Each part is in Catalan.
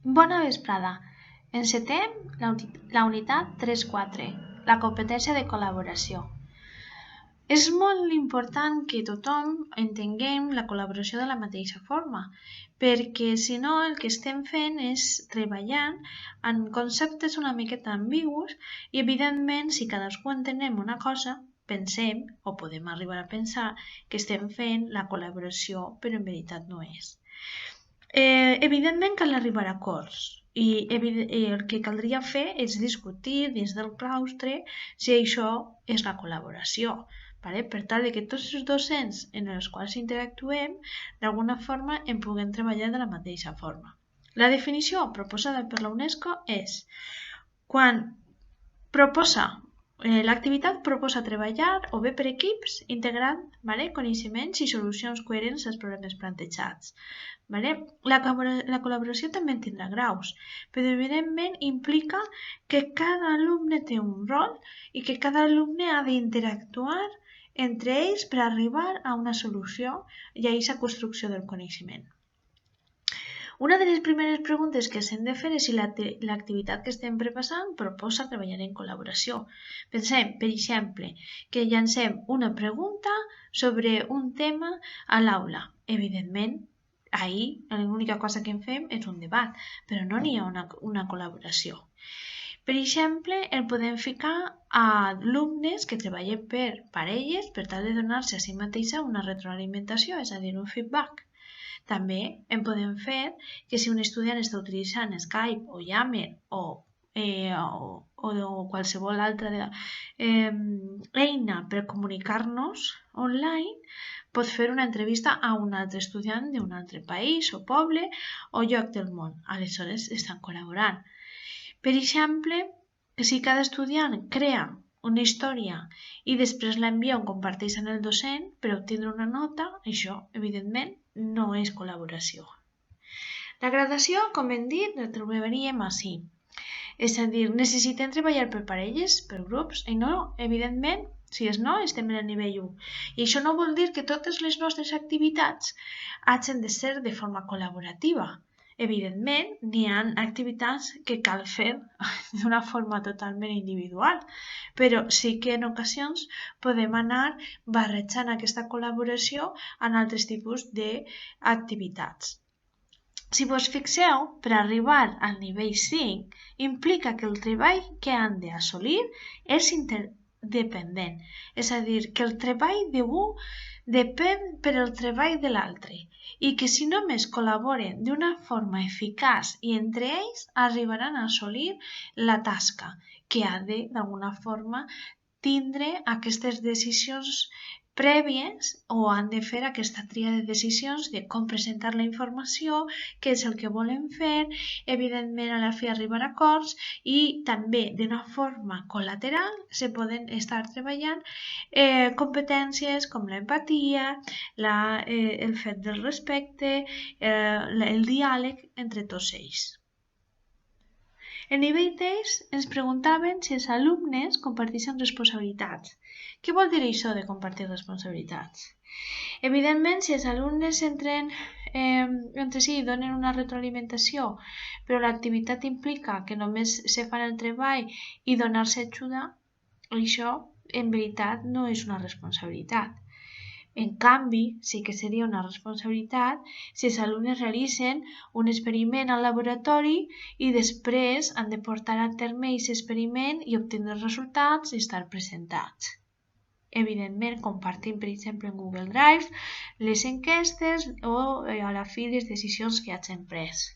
Bona vesprada. Encetem la unitat 3.4, la competència de col·laboració. És molt important que tothom entenguem la col·laboració de la mateixa forma, perquè si no el que estem fent és treballar en conceptes una miqueta ambigus i evidentment si cadascú entenem una cosa, pensem o podem arribar a pensar que estem fent la col·laboració però en veritat no és. Evidentment cal arribar a acords i el que caldria fer és discutir dins del claustre si això és la col·laboració, per tal que tots els docents en els quals interactuem d'alguna forma en puguem treballar de la mateixa forma. La definició proposada per la UNESCO és quan l'activitat proposa treballar o bé per equips integrant coneixements i solucions coherents als problemes plantejats. La col·laboració també tindrà graus, però evidentment implica que cada alumne té un rol i que cada alumne ha d'interactuar entre ells per arribar a una solució i a aquesta construcció del coneixement. Una de les primeres preguntes que s'hem de fer és si l'activitat que estem prepassant proposa treballar en col·laboració. Pensem, per exemple, que llancem una pregunta sobre un tema a l'aula. Evidentment, ahir l'única cosa que en fem és un debat, però no n'hi ha una col·laboració. Per exemple, el podem ficar a alumnes que treballen per parelles per tal de donar-se a si mateixa una retroalimentació, és a dir, un feedback. També en podem fer que si un estudiant està utilitzant Skype o Yammer o qualsevol altra eina per comunicar-nos online, pot fer una entrevista a un altre estudiant d'un altre país o poble o lloc del món. Aleshores estan col·laborant. Per exemple, si cada estudiant crea una història i després l'envia o comparteix amb el docent per obtenir una nota, això, evidentment, no és col·laboració. La gradació, com hem dit, la trobaríem així. És a dir, necessitem treballar per parelles, per grups, i no, evidentment, si és no, estem en el nivell 1. I això no vol dir que totes les nostres activitats hagin de ser de forma col·laborativa. Evidentment, n'hi ha activitats que cal fer d'una forma totalment individual, però sí que en ocasions podem anar barrejant aquesta col·laboració en altres tipus d'activitats. Si vos fixeu, per arribar al nivell 5, implica que el treball que han d'assolir és interdependent, és a dir, que el treball d'un depèn per el treball de l'altre i que si només col·laboren d'una forma eficaç i entre ells arribaran a assolir la tasca que ha de, d'alguna forma, tindre aquestes decisions prèvies o han de fer aquesta tria de decisions de com presentar la informació, què és el que volen fer, evidentment a la fi arribar a acords i també d'una forma col·lateral se poden estar treballant competències com l'empatia, el fet del respecte, el diàleg entre tots ells. En nivell 3 ens preguntaven si els alumnes comparteixen responsabilitats. Què vol dir això de compartir responsabilitats? Evidentment, si els alumnes entren entre si i donen una retroalimentació, però l'activitat implica que només se fan el treball i donar-se ajuda, això en veritat no és una responsabilitat. En canvi, sí que seria una responsabilitat si els alumnes realitzen un experiment al laboratori i després han de portar a terme aquest experiment i obtenir els resultats i estar presentats. Evidentment, compartim, per exemple, en Google Drive les enquestes o a la fi les decisions que hagin pres.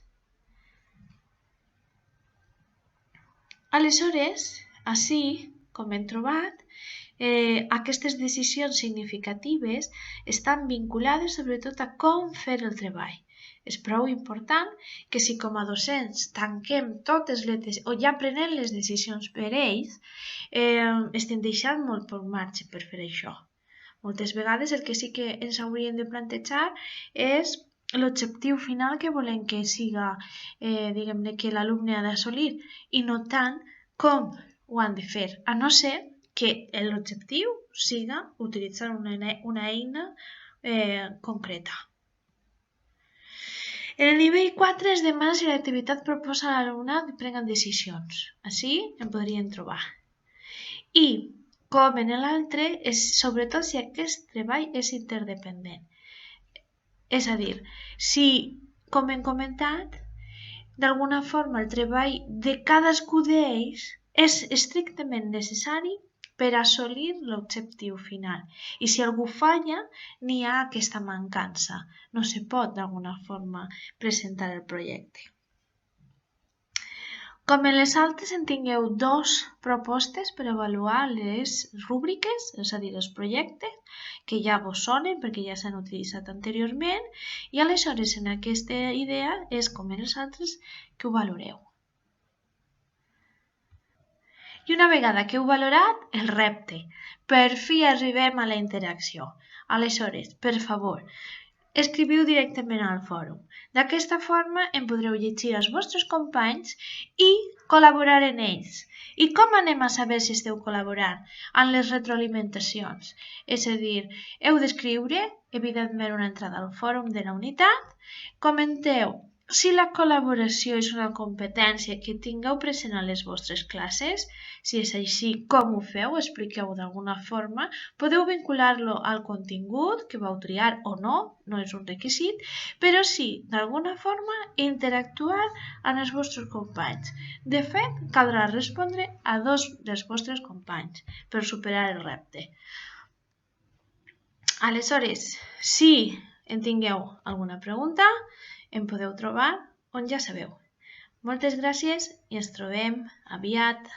Aleshores, així, com hem trobat, aquestes decisions significatives estan vinculades sobretot a com fer el treball. És prou important que si com a docents tanquem totes o ja prenem les decisions per ells, estem deixant molt poc marge per fer això. Moltes vegades el que sí que ens hauríem de plantejar és l'objectiu final que volem que siga, diguem-ne, que l'alumne ha d'assolir i no tant com ho han de fer, a no ser que l'objectiu siga utilitzar una eina concreta. El nivell 4 es demana si l'activitat proposa a l'alumnat que prenguen decisions. Així en podrien trobar. I, com en l'altre, és sobretot si aquest treball és interdependent. És a dir, si, com hem comentat, d'alguna forma el treball de cadascú d'ells és estrictament necessari per assolir l'objectiu final. I si algú falla, n'hi ha aquesta mancança. No se pot d'alguna forma presentar el projecte. Com en les altres en tingueu dos propostes per avaluar les rúbriques, és a dir, els projectes, que ja vos sonen perquè ja s'han utilitzat anteriorment, i aleshores en aquesta idea és com en les altres que ho valoreu. I una vegada que heu valorat el repte, per fi arribem a la interacció. Aleshores, per favor, escriviu directament al fòrum. D'aquesta forma en podreu llegir els vostres companys i col·laborar en ells. I com anem a saber si esteu col·laborant? En les retroalimentacions. És a dir, heu d'escriure, evidentment, una entrada al fòrum de la unitat, comenteu si la col·laboració és una competència que tingueu present a les vostres classes. Si és així, com ho feu? Expliqueu d'alguna forma. Podeu vincular-lo al contingut que vau triar o no, no és un requisit, però sí, d'alguna forma, interactuar amb els vostres companys. De fet, caldrà respondre a 2 dels vostres companys per superar el repte. Aleshores, si en tingueu alguna pregunta, em podeu trobar on ja sabeu. Moltes gràcies i ens trobem aviat.